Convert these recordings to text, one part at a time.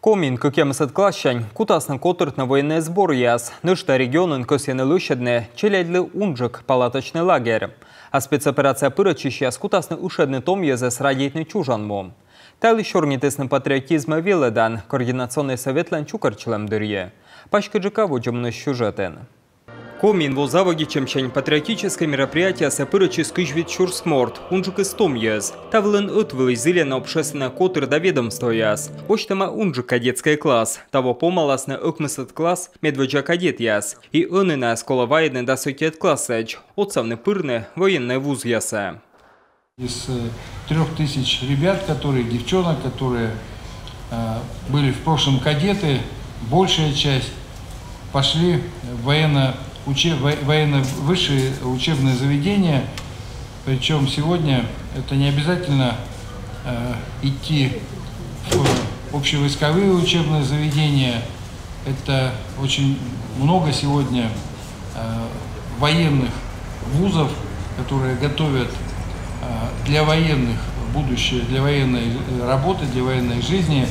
Комін, кокемсет клащань, кутасны котырт на военный сбор яс, нышта регионын көсені лышедне, челядлы унжик палаточный лагерь. А спецоперация пырачищ яс кутасны ушедны том езес радиетный чужанму. Тали шорнитесны патриотизма веледан, координационный совет лан чукарчлем дырье. Пачка джикаву джемны сюжетен. Комин во заводе чемчань патриотическое мероприятие сапырачи скыжвит чурскморт, унжик из том ез. Тавлен отвыл зелено общественное котыр до ведомства яс. Почтама унжик кадетский класс. Того помаласны окмысет класс медведжа кадет яс. И онына скола военный до сотет классеч. Отцавны пырны военный вуз яса. Из 3000 ребят, девчонок, которые были в прошлом кадеты, большая часть пошли в военно-высшие учебные заведения. Причем сегодня это не обязательно идти в общевойсковые учебные заведения. Это очень много сегодня военных вузов, которые готовят для военных будущее, для военной работы, для военной жизни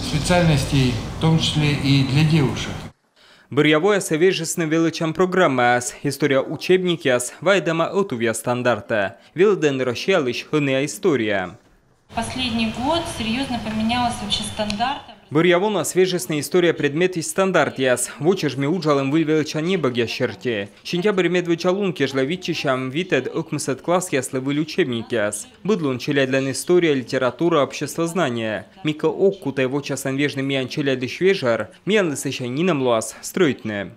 специальностей, в том числе и для девушек. Бырьявоя совежесны величам программас, история учебникяс, вайдама отувя стандарта. Велден рощалыш хыная история. Последний год серьезно поменялась вообще стандарт. Бырьявона свежесная история предмет из стандартяс. Вочежми уджалым выльвелча небогя черте. Сентябрь медвечалунки жлавичищам витед окмысет класс яслы выль учебникяс. Быдлун челядлян история, литература, обществознание. Мика оккута его часан вежный миян челяды швежар, миян лысыща нином луас стройтне.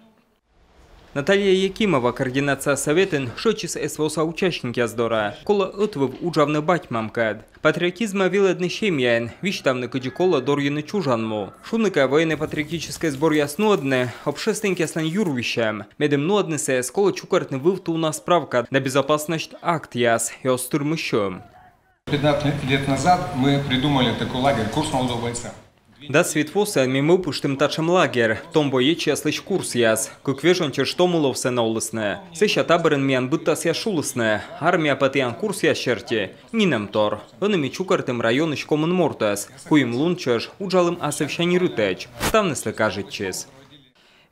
Наталья Якимова, координация советен, шочис СВОСа участники аздора. Кола отвыв уджавны батьмамкад. Патриотизма виледны щемьян, виштавны кадикола дорьяны чужанму. Шуныка военный патриотический сбор яснодны, общественники яслан юрвищам. Медем нодны сес, кола чукартны вывту у нас справка на безопасность акт яс и остурмыщом. 15 лет назад мы придумали такой лагерь «Курс молодого бойца». Да світвоса мимо пуштим тачем лагер, том боечи яслыш курс яс, как вежон чеш томулов сенаулысне. Сеща таборен миян быттас яшулысне, армия патиян курс ящерти, нинем тор. Онами чукартым районыш комын мортас, куим лунчеш, уджалым асывщани рытеч, ставнысле кажет чес.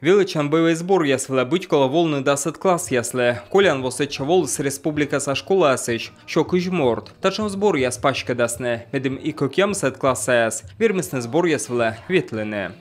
Величан боевой сбор ясвела быть коло волны дасет класс ясле, колян восеча волос республика со школа асыч, шок морт. Тачем сбор яс пачка дасне, медем и кокям сет класса яс, вермисный сбор ясвела ветлене.